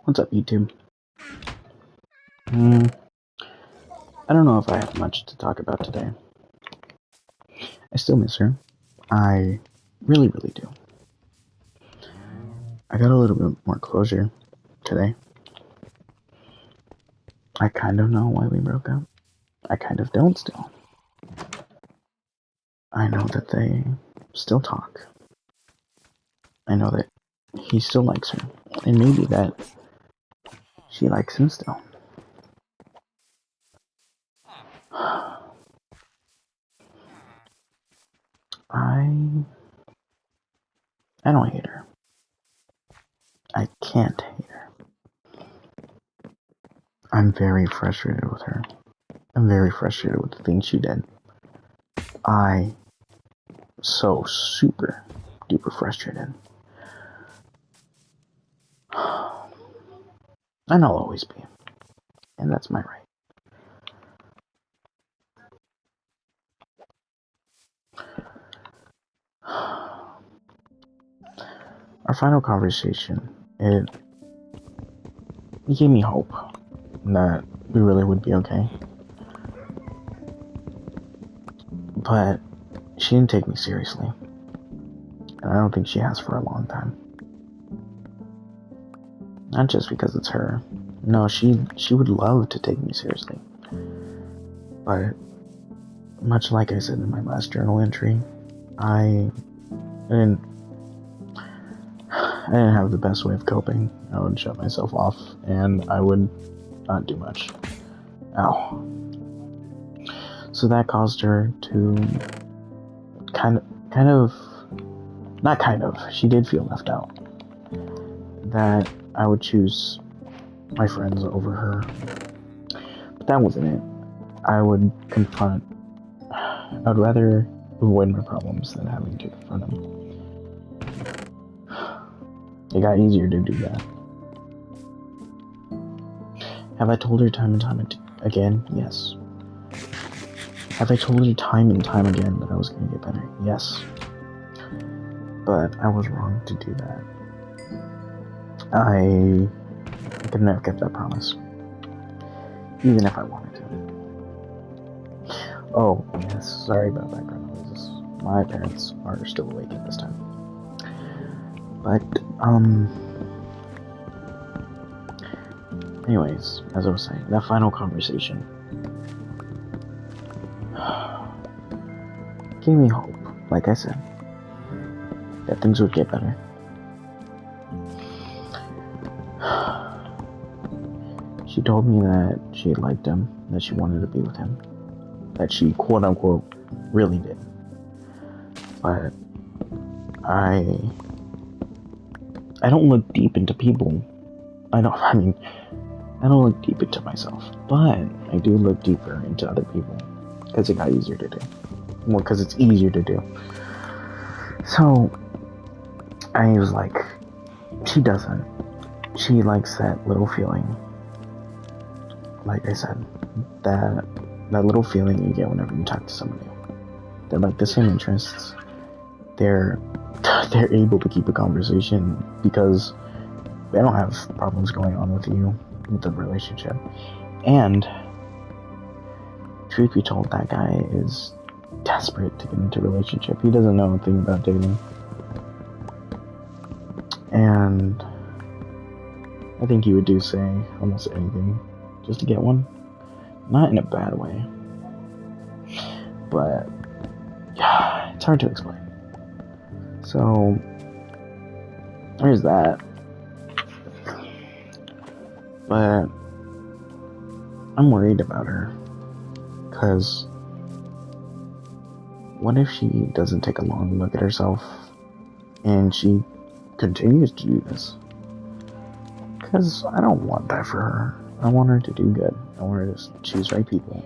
What's up, YouTube? I don't know if I have much to talk about today. I still miss her. I really, really do. I got a little bit more closure today. I kind of know why we broke up. I kind of don't still. I know that they still talk. I know that he still likes her. And maybe that she likes him still. I don't hate her. I can't hate her. I'm very frustrated with her. I'm very frustrated with the things she did. I so super duper frustrated. And I'll always be. And that's my right. Our final conversation, it gave me hope that we really would be okay. But she didn't take me seriously. And I don't think she has for a long time. Not just because it's her. No, she would love to take me seriously. But much like I said in my last journal entry, I didn't have the best way of coping. I would shut myself off and I would not do much. Ow. So that caused her to she did feel left out. That I would choose my friends over her. But that wasn't it. I would rather avoid my problems than having to confront them. It got easier to do that. Have I told her time and time again? Yes. Have I told her time and time again that I was going to get better? Yes. But I was wrong to do that. I could never kept that promise. Even if I wanted to. Oh, yes, sorry about background noises. My parents are still awake at this time. But, anyways, as I was saying, that final conversation gave me hope, like I said, that things would get better. She told me that she liked him, that she wanted to be with him, that she quote-unquote really did. But I don't look deep into people. I don't look deep into myself, but I do look deeper into other people, because it got easier to do. Well, because it's easier to do. So, I was like, she doesn't. She likes that little feeling. Like I said, that little feeling you get whenever you talk to somebody. They're like the same interests. They're able to keep a conversation because they don't have problems going on with you, with the relationship. And truth be told, that guy is desperate to get into a relationship. He doesn't know a thing about dating. And I think he would do, say, almost anything just to get one. Not in a bad way. But, yeah, it's hard to explain. So, there's that. But, I'm worried about her. Because, what if she doesn't take a long look at herself and she continues to do this? Because I don't want that for her. I want her to do good. I want her to choose right people.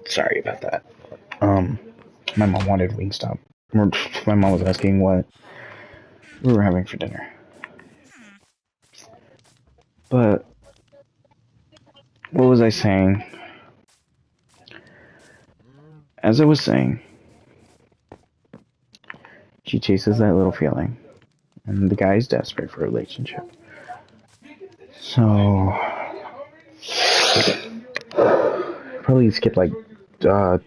Sorry about that. Um, my mom wanted Wingstop. My mom was asking what we were having for dinner. But what was I saying? As I was saying, she chases that little feeling, and the guy's desperate for a relationship. So probably skip like uh,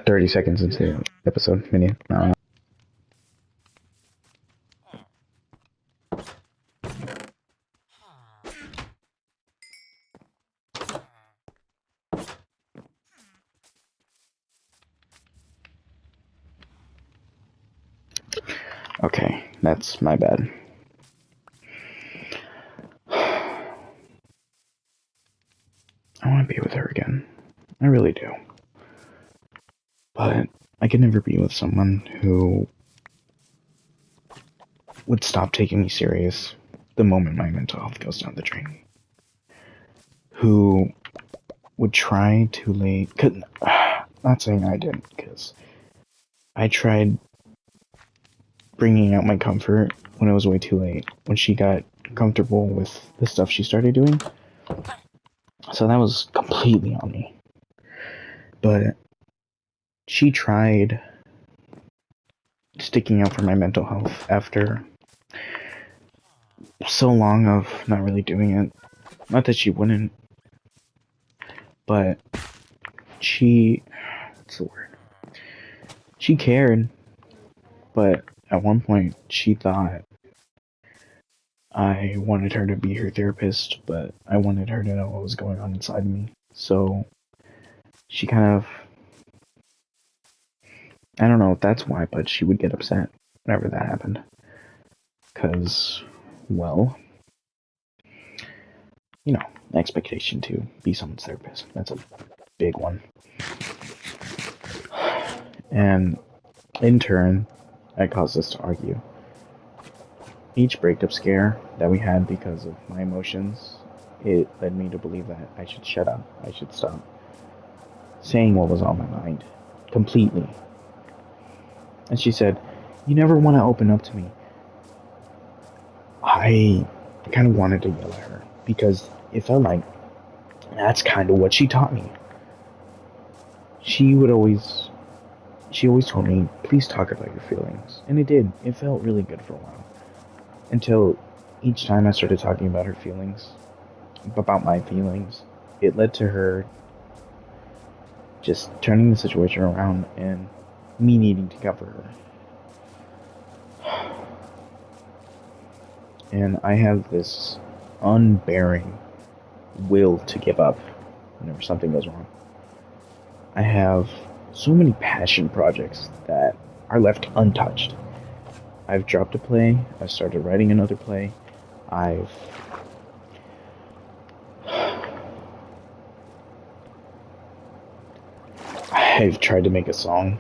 30 seconds into the episode. Minute. Okay, that's my bad. I want to be with her again. I really do. But I could never be with someone who would stop taking me serious the moment my mental health goes down the drain. Who would try to lay. Not saying I didn't, because I tried bringing out my comfort when it was way too late. When she got comfortable with the stuff she started doing. So that was completely on me. But she tried sticking out for my mental health after so long of not really doing it. Not that she wouldn't, but what's the word? She cared, but at one point she thought I wanted her to be her therapist, but I wanted her to know what was going on inside me. So she kind of, I don't know if that's why, but she would get upset whenever that happened. Because, well, you know, expectation to be someone's therapist. That's a big one. And in turn, that caused us to argue. Each breakup scare that we had because of my emotions, it led me to believe that I should shut up. I should stop saying what was on my mind. Completely. And she said, "You never want to open up to me." I kind of wanted to yell at her because it felt like that's kind of what she taught me. She always told me, "Please talk about your feelings." And it did. It felt really good for a while. Until each time I started talking about her feelings, about my feelings, it led to her just turning the situation around and me needing to cover her. And I have this unbearing will to give up whenever something goes wrong. I have so many passion projects that are left untouched. I've dropped a play, I've started writing another play, I've tried to make a song.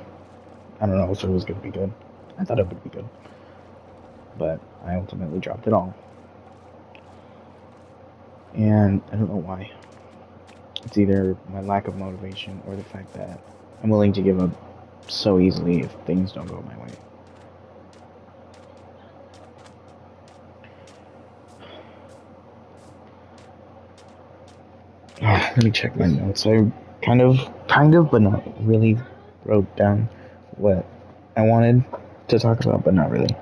I don't know if it was going to be good. I thought it would be good. But I ultimately dropped it all. And I don't know why. It's either my lack of motivation or the fact that I'm willing to give up so easily if things don't go my way. Let me check my notes. I kind of, but not really wrote down what I wanted to talk about, but not really.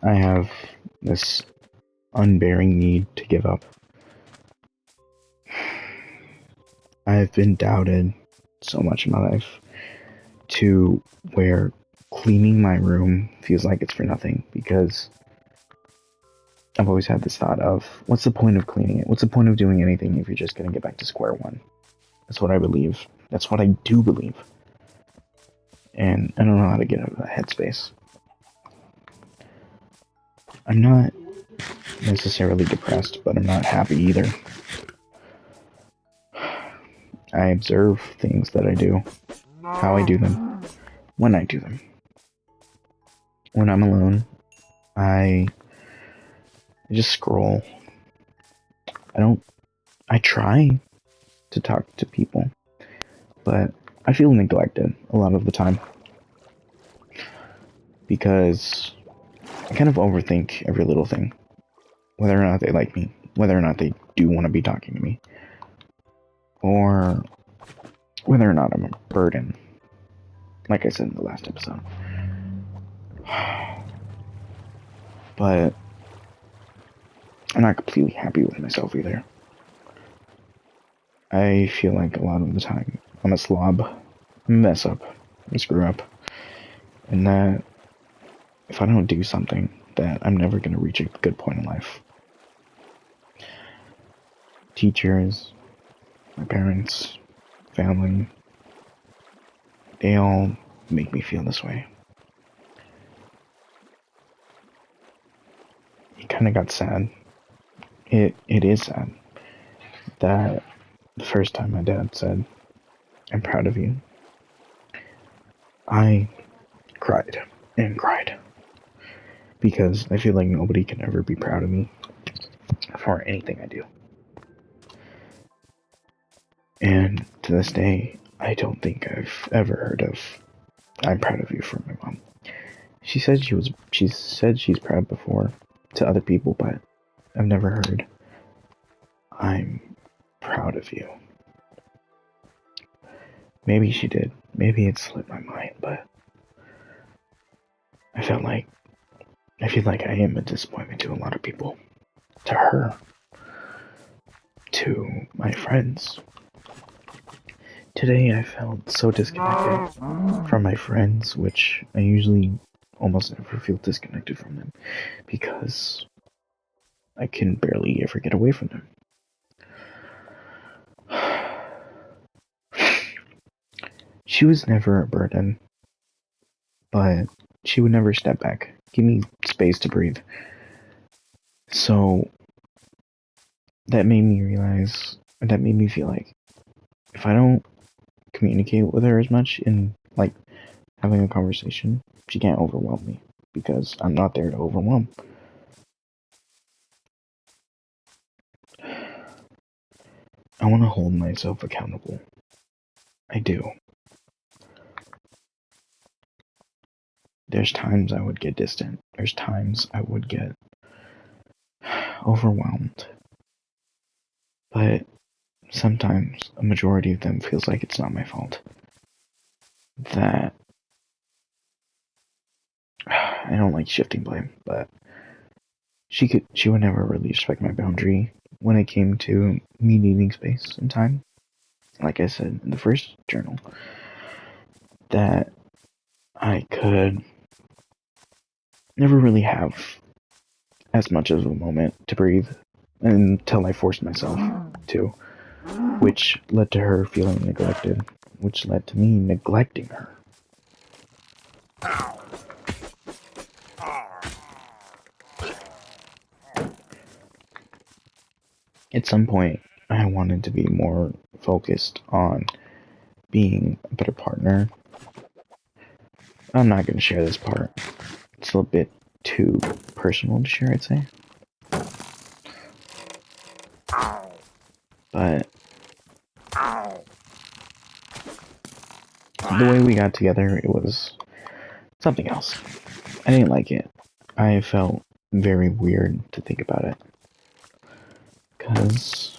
I have this unbearing need to give up. I have been doubted so much in my life to where cleaning my room feels like it's for nothing, because I've always had this thought of, what's the point of cleaning it? What's the point of doing anything if you're just going to get back to square one? That's what I believe. That's what I do believe. And I don't know how to get out of that headspace. I'm not necessarily depressed, but I'm not happy either. I observe things that I do, how I do them, when I do them. When I'm alone, I just scroll. I try to talk to people, but I feel neglected a lot of the time. Because I kind of overthink every little thing. Whether or not they like me, whether or not they do want to be talking to me, or whether or not I'm a burden. Like I said in the last episode. But I'm not completely happy with myself either. I feel like a lot of the time I'm a slob, I mess up, I screw up, and that if I don't do something, that I'm never going to reach a good point in life. Teachers, my parents, family, they all make me feel this way. It kind of got sad. It is sad that the first time my dad said, "I'm proud of you," I cried and cried. Because I feel like nobody can ever be proud of me for anything I do. And to this day, I don't think I've ever heard of "I'm proud of you" from my mom. She said she's proud before to other people, but I've never heard "I'm proud of you." Maybe she did. Maybe it slipped my mind, but I feel like I am a disappointment to a lot of people. To her. To my friends. Today I felt so disconnected from my friends, which I usually almost never feel disconnected from them, because I can barely ever get away from them. She was never a burden, but she would never step back, give me space to breathe. So that made me realize, that made me feel like, if I don't communicate with her as much in, like, having a conversation, she can't overwhelm me, because I'm not there to overwhelm. I want to hold myself accountable. I do. There's times I would get distant. There's times I would get overwhelmed. But sometimes, a majority of them feels like it's not my fault. That I don't like shifting blame, but she would never really respect my boundary when it came to me needing space and time. Like I said in the first journal, that I could never really have as much of a moment to breathe until I forced myself to, which led to her feeling neglected, which led to me neglecting her. At some point, I wanted to be more focused on being a better partner. I'm not going to share this part. It's a little bit too personal to share, I'd say. But the way we got together, it was something else. I didn't like it. I felt very weird to think about it. Because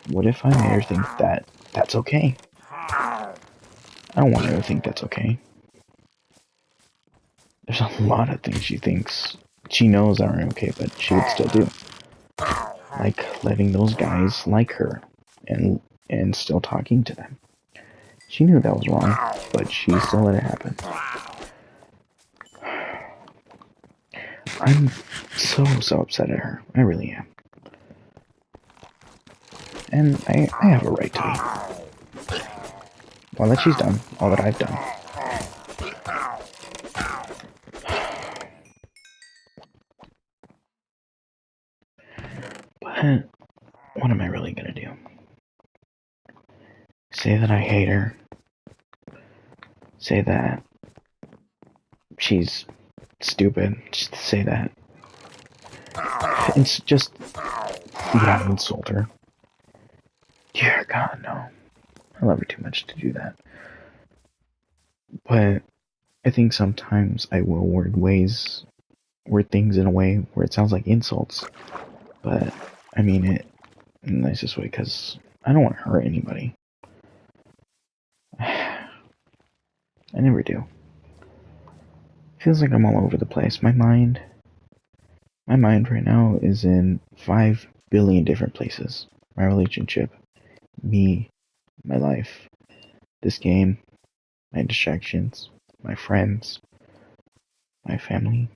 what if I made her think that that's okay? I don't want her to think that's okay. There's a lot of things she knows aren't okay, but she would still do. Like letting those guys like her and still talking to them. She knew that was wrong, but she still let it happen. I'm so upset at her. I really am. And I have a right to be. All that she's done, all that I've done. But what am I really gonna do? Say that I hate her. Say that she's stupid. Just say that. It's just, yeah, insult her. Dear God, no. I love her too much to do that. But I think sometimes I will word things in a way where it sounds like insults. But I mean it in the nicest way because I don't want to hurt anybody. I never do. Feels like I'm all over the place. My mind right now is in 5 billion different places. My relationship, me, my life, this game, my distractions, my friends, my family,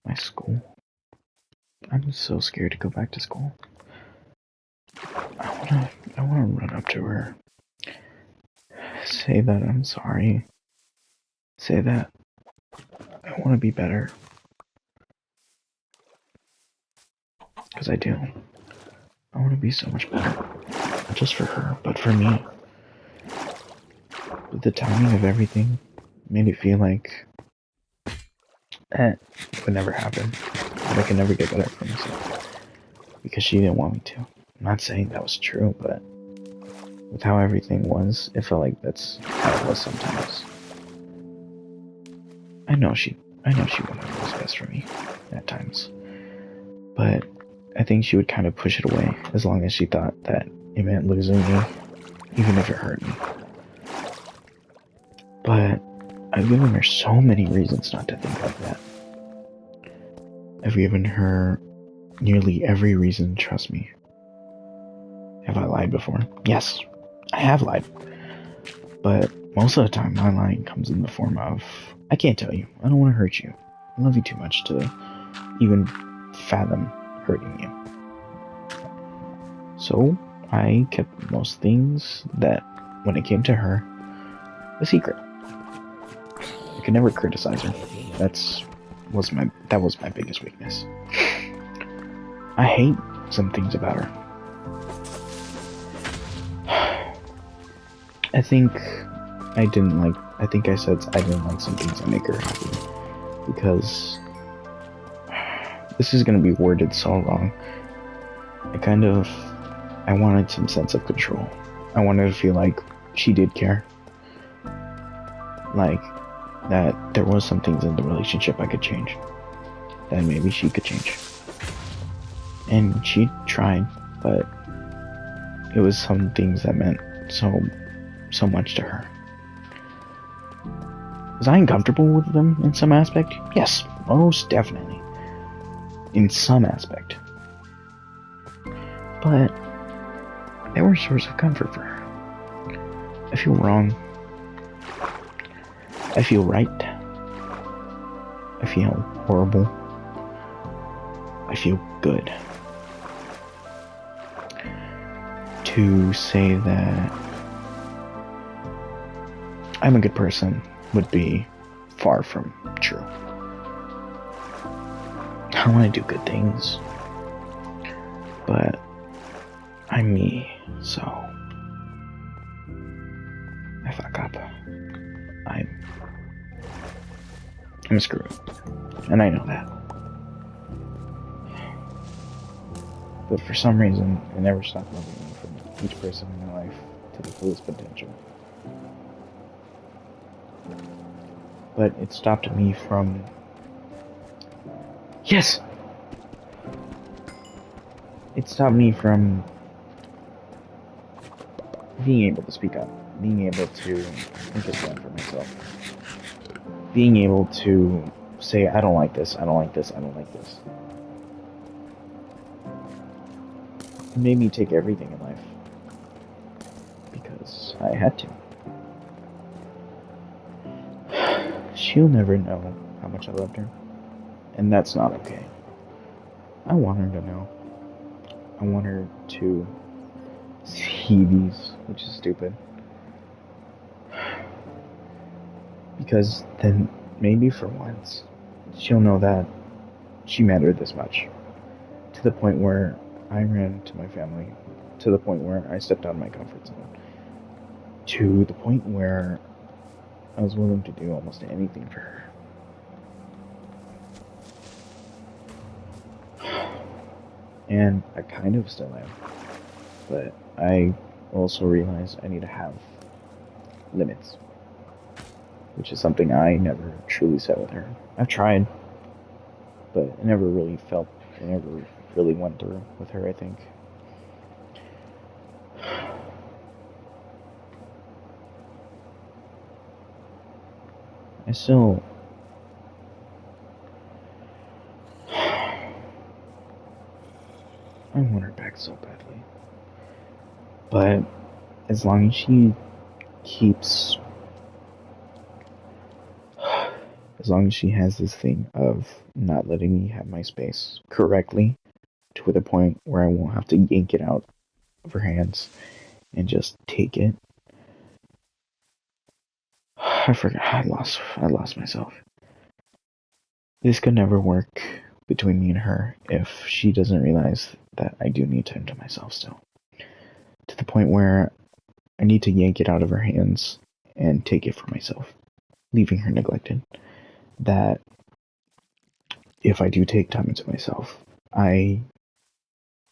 my school. I'm so scared to go back to school. I wanna run up to her. Say that I'm sorry. Say that I wanna be better. Because I do. I wanna be so much better. Not just for her, but for me. But the timing of everything made it feel like it would never happen. That I could never get better for myself. Because she didn't want me to. I'm not saying that was true, but with how everything was, it felt like that's how it was sometimes. I know she wanted what was best for me at times. But I think she would kind of push it away as long as she thought that it meant losing me, even if it hurt me. But I've given her so many reasons not to think like that. I've given her nearly every reason to trust me. Have I lied before? Yes, I have lied. But most of the time, my lying comes in the form of, I can't tell you. I don't want to hurt you. I love you too much to even fathom hurting you. So, I kept most things that, when it came to her, a secret. I could never criticize her. That was my biggest weakness. I hate some things about her. I think I said I didn't like some things that make her happy. Because this is gonna be worded so wrong. I wanted some sense of control. I wanted to feel like she did care. Like, that there was some things in the relationship I could change. That maybe she could change. And she tried, but it was some things that meant so much to her. Was I uncomfortable with them in some aspect? Yes, most definitely. In some aspect. But they were a source of comfort for her. I feel wrong. I feel right. I feel horrible. I feel good. To say that I'm a good person would be far from true. I want to do good things, but I'm me, so I fuck up. I'm screwed, and I know that. But for some reason, I never stopped loving me from each person in my life to the fullest potential. But it stopped me from... Yes! It stopped me from being able to speak up, being able to think a stand for myself, being able to say, I don't like this, I don't like this, I don't like this. It made me take everything in life. because I had to. She'll never know how much I loved her, and that's not okay. I want her to know. I want her to see these, which is stupid. Because then maybe for once, she'll know that she mattered this much. To the point where I ran to my family, to the point where I stepped out of my comfort zone, to the point where I was willing to do almost anything for her. And I kind of still am. But I also realize I need to have limits, which is something I never truly set with her. I've tried, but it never really went through with her, I think. I still. I want her back so badly. But as long as she keeps. As long as she has this thing of not letting me have my space correctly, to the point where I won't have to yank it out of her hands and just take it. I forgot. I lost myself. This could never work between me and her if she doesn't realize that I do need time to myself still. To the point where I need to yank it out of her hands and take it for myself, leaving her neglected. That if I do take time into myself,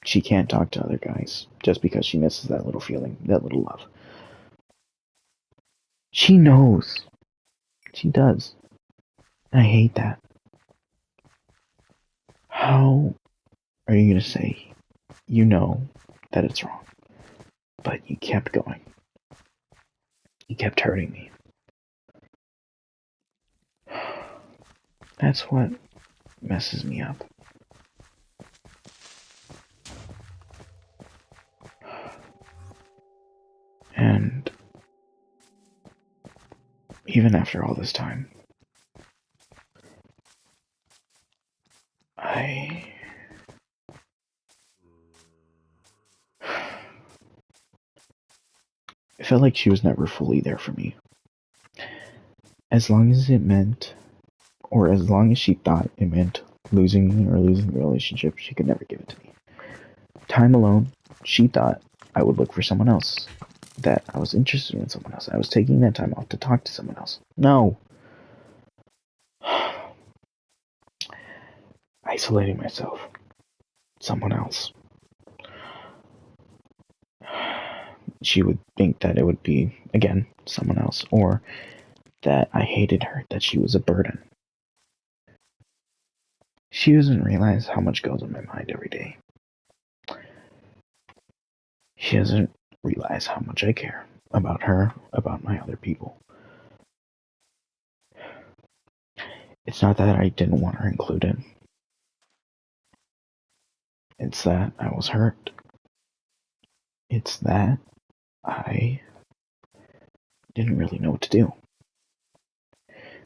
she can't talk to other guys just because she misses that little feeling, that little love. She knows. She does. I hate that. How are you going to say you know that it's wrong, but you kept going? You kept hurting me. That's what messes me up. And even after all this time, I felt like she was never fully there for me. As long as it meant, or as long as she thought it meant losing me or losing the relationship, she could never give it to me. Time alone, she thought I would look for someone else, that I was interested in someone else. I was taking that time off to talk to someone else. No. Isolating myself. Someone else. She would think that it would be, again, someone else, or that I hated her, that she was a burden. She doesn't realize how much goes in my mind every day. She doesn't realize how much I care about her, about my other people. It's not that I didn't want her included. It's that I was hurt. It's that I didn't really know what to do.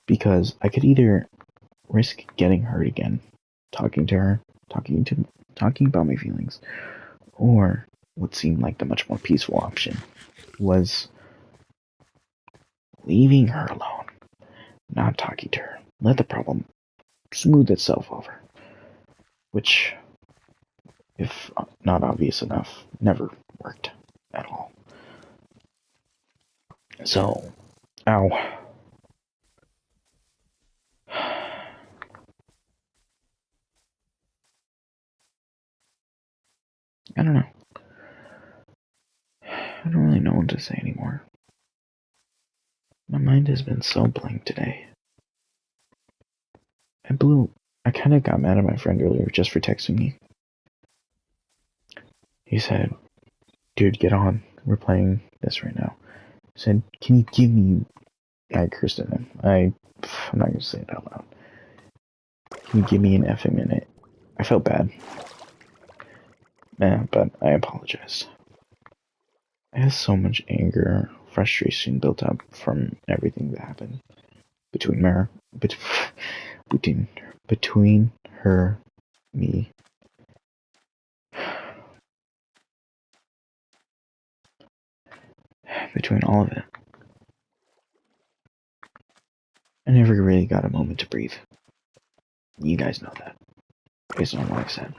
Because I could either risk getting hurt again, talking to her, talking about my feelings, or what seemed like the much more peaceful option was leaving her alone, not talking to her, let the problem smooth itself over, which, if not obvious enough, never worked at all. So, ow. I don't know. I don't really know what to say anymore. My mind has been so blank today. I kind of got mad at my friend earlier just for texting me. He said, dude, get on. We're playing this right now. I said, can you give me... I cursed at him. I'm not going to say it out loud. Can you give me an effing minute? I felt bad. Yeah, but I apologized. I have so much anger frustration built up from everything that happened between her, between her, me. Between all of it, I never really got a moment to breathe. You guys know that, based on what I've said.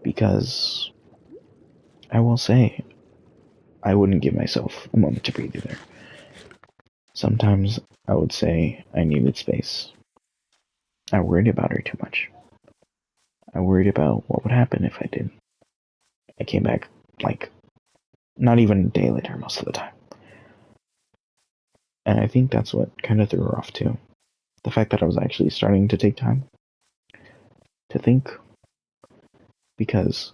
Because I will say, I wouldn't give myself a moment to breathe either. Sometimes I would say I needed space. I worried about her too much. I worried about what would happen if I did. I came back, like, not even a day later most of the time. And I think that's what kind of threw her off too. The fact that I was actually starting to take time to think. Because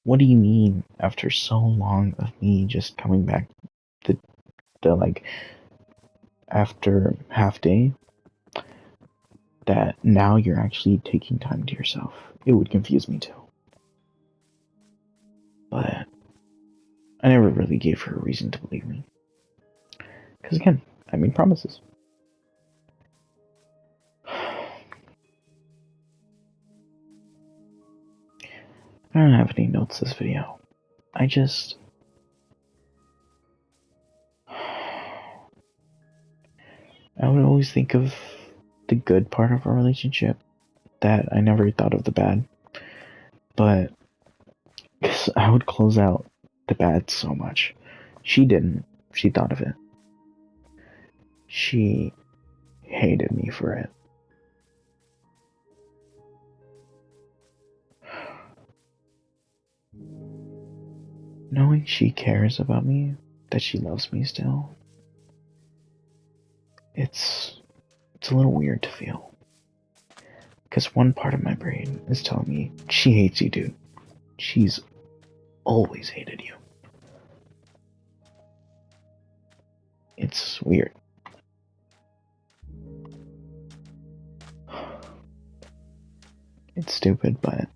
what do you mean after so long of me just coming back the like after half day that now you're actually taking time to yourself? It would confuse me too. But I never really gave her a reason to believe me. Because again, I made promises. I don't have any notes this video. I would always think of the good part of our relationship, that I never thought of the bad. But because I would close out the bad so much. She didn't. She thought of it. She hated me for it. Knowing she cares about me, that she loves me still, it's a little weird to feel. Because one part of my brain is telling me, she hates you, dude. She's always hated you. It's weird. It's stupid, but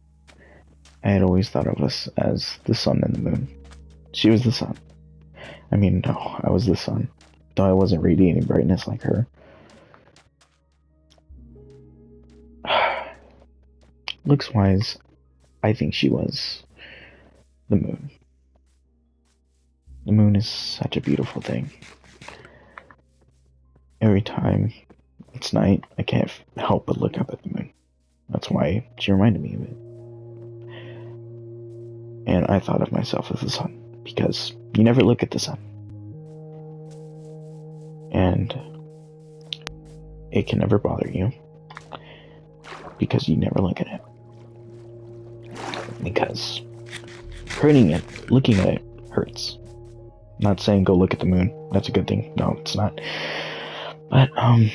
I had always thought of us as the sun and the moon. She was the sun. I mean, no, I was the sun. Though I wasn't radiating brightness like her. Looks-wise, I think she was the moon. The moon is such a beautiful thing. Every time it's night, I can't help but look up at the moon. That's why she reminded me of it. And I thought of myself as the sun, because you never look at the sun. And it can never bother you, because you never look at it. Because looking at it hurts. I'm not saying go look at the moon. That's a good thing. No, it's not. But, I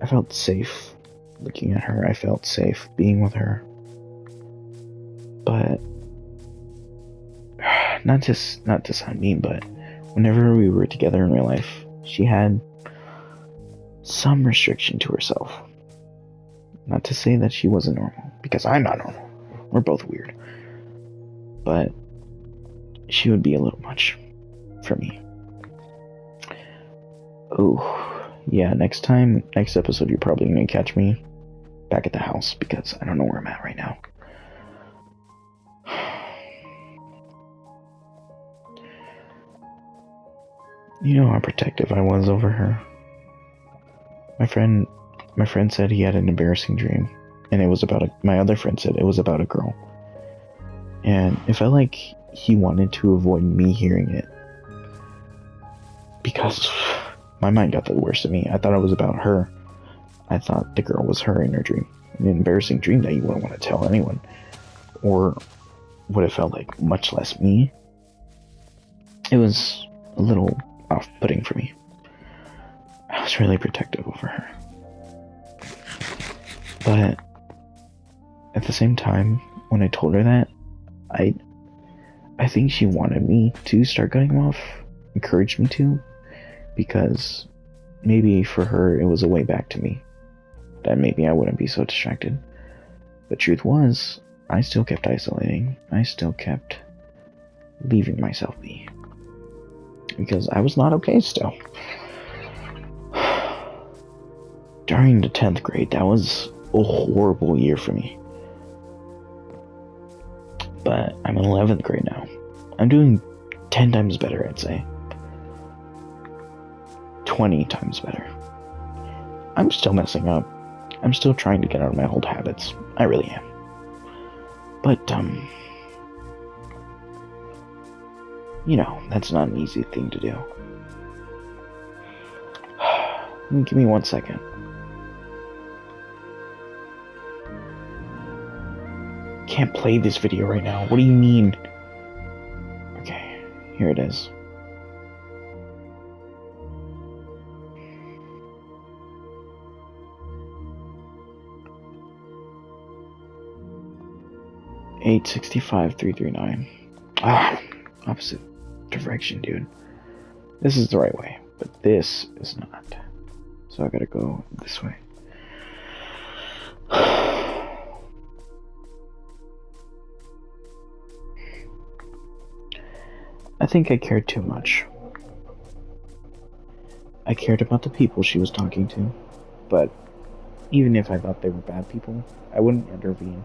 felt safe looking at her. I felt safe being with her. But, not to sound mean, but whenever we were together in real life, she had some restriction to herself. Not to say that she wasn't normal, because I'm not normal. We're both weird. But she would be a little much for me. Oh, yeah, next episode, you're probably gonna catch me back at the house, because I don't know where I'm at right now. You know how protective I was over her. My friend said he had an embarrassing dream, and it was about my other friend said it was about a girl. And it felt like he wanted to avoid me hearing it, because my mind got the worst of me. I thought it was about her. I thought the girl was her in her dream. An embarrassing dream that you wouldn't want to tell anyone. Or what it felt like, much less me. It was a little off-putting for me. I was really protective over her. But at the same time, when I told her that, I think she wanted me to start cutting him off, encouraged me to, because maybe for her it was a way back to me, that maybe I wouldn't be so distracted. The truth was, I still kept isolating. I still kept leaving myself be. Because I was not okay still. During the 10th grade, that was a horrible year for me. But I'm in 11th grade now. I'm doing 10 times better, I'd say. 20 times better. I'm still messing up. I'm still trying to get out of my old habits. I really am. But, you know, that's not an easy thing to do. Give me 1 second. Can't play this video right now. What do you mean? Okay, here it is. $865,339. Ah, opposite direction, dude. This is the right way, but this is not. So I gotta go this way. I think I cared too much. I cared about the people she was talking to, but even if I thought they were bad people, I wouldn't intervene.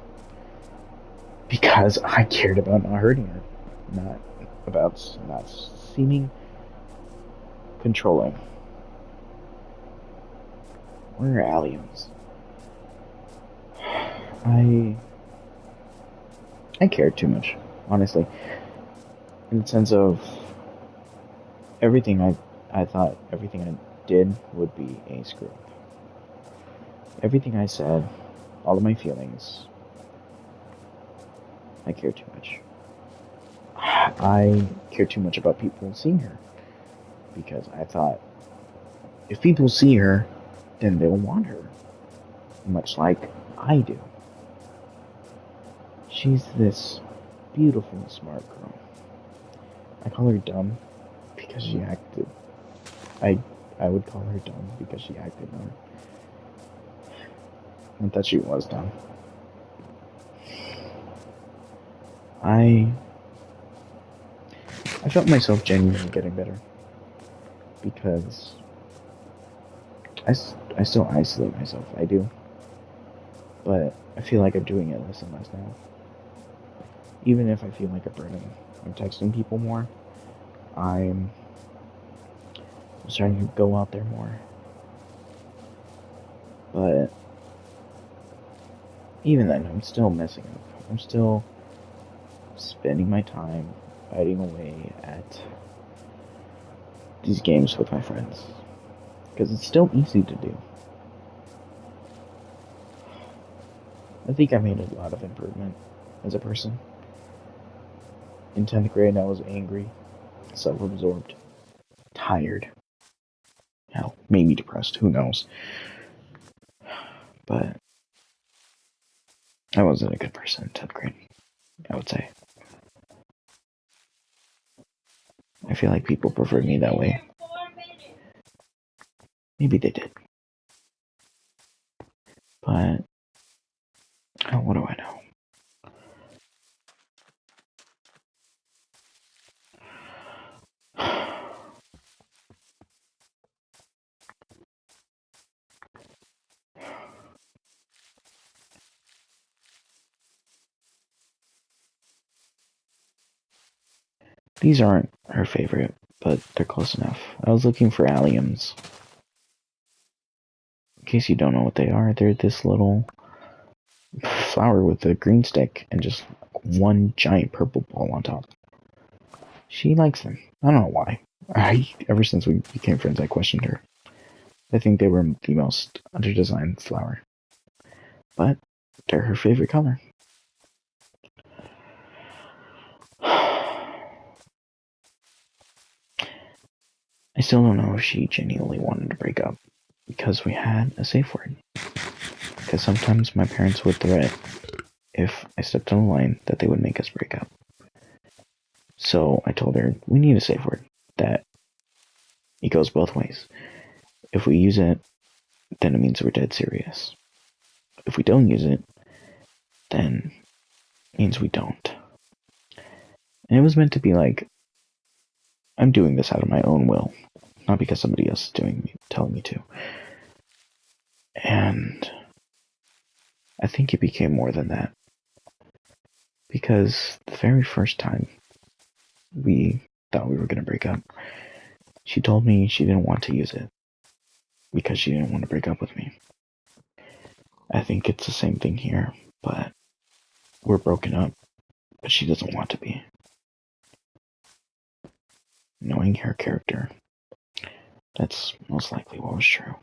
Because I cared about not hurting her, not about not seeming controlling. Where are aliens? I cared too much, honestly. In the sense of everything I thought everything I did would be a screw up. Everything I said, all of my feelings, I cared too much. I cared too much about people seeing her. Because I thought, if people see her, then they'll want her. Much like I do. She's this beautiful, smart girl. I call her dumb because she acted. I would call her dumb because she acted dumb. Not that she was dumb. I felt myself genuinely getting better. Because I still isolate myself. I do. But I feel like I'm doing it less and less now. Even if I feel like a burden, I'm texting people more. I'm starting to go out there more. But even then, I'm still messing up. I'm still spending my time fighting away at these games with my friends. Because it's still easy to do. I think I made a lot of improvement as a person. In 10th grade, I was angry, self-absorbed, tired. Hell, maybe depressed, who knows. But I wasn't a good person in 10th grade, I would say. I feel like people preferred me that way. Maybe they did. But, oh, what do I know? These aren't her favorite, but they're close enough. I was looking for alliums. In case you don't know what they are, they're this little flower with a green stick and just one giant purple ball on top. She likes them. I don't know why. Ever since we became friends, I questioned her. I think they were the most underdesigned flower. But they're her favorite color. I still don't know if she genuinely wanted to break up because we had a safe word. Because sometimes my parents would threaten if I stepped on the line that they would make us break up. So I told her, we need a safe word. That it goes both ways. If we use it, then it means we're dead serious. If we don't use it, then means we don't. And it was meant to be like, I'm doing this out of my own will, not because somebody else is telling me to. And I think it became more than that. Because the very first time we thought we were going to break up, she told me she didn't want to use it because she didn't want to break up with me. I think it's the same thing here, but we're broken up, but she doesn't want to be. Knowing her character, that's most likely what was true.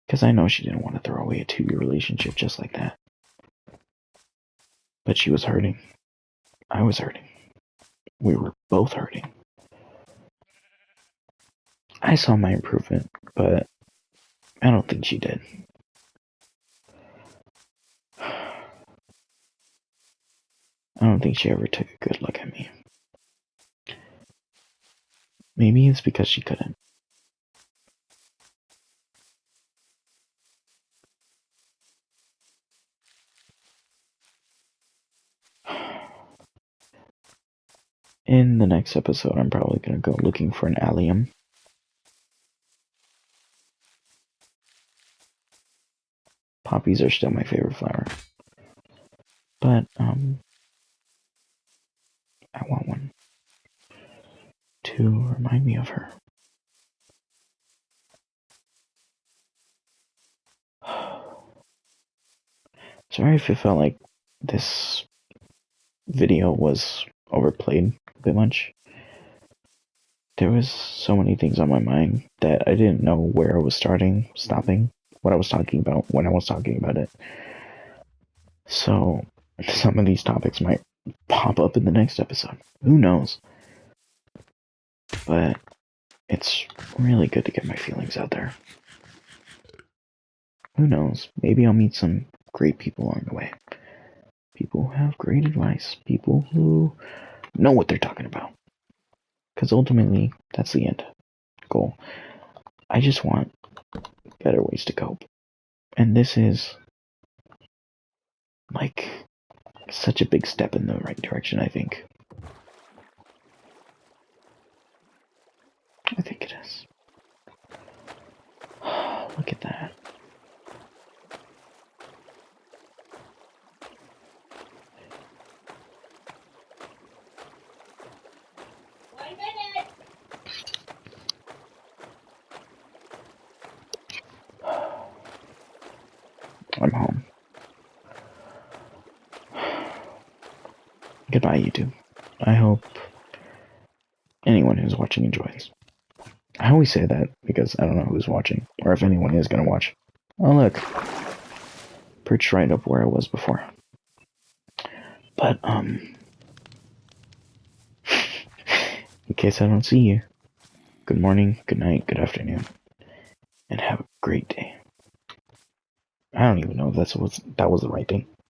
Because I know she didn't want to throw away a 2-year relationship just like that. But she was hurting. I was hurting. We were both hurting. I saw my improvement, but I don't think she did. I don't think she ever took a good look at me. Maybe it's because she couldn't. In the next episode, I'm probably going to go looking for an allium. Poppies are still my favorite flower. But, I want one to remind me of her. Sorry if it felt like this video was overplayed a bit much. There was so many things on my mind that I didn't know where I was stopping, what I was talking about, when I was talking about it. So, some of these topics might pop up in the next episode. Who knows? But it's really good to get my feelings out there. Who knows? Maybe I'll meet some great people along the way. People who have great advice. People who know what they're talking about. Because ultimately, that's the end goal. I just want better ways to cope. And this is like such a big step in the right direction, I think. I think it is. Look at that. I'm home. Goodbye, YouTube. I hope anyone who's watching enjoys. I always say that because I don't know who's watching, or if anyone is gonna watch. Oh look, perched right up where I was before. But in case I don't see you, good morning, good night, good afternoon, and have a great day. I don't even know if that was the right thing.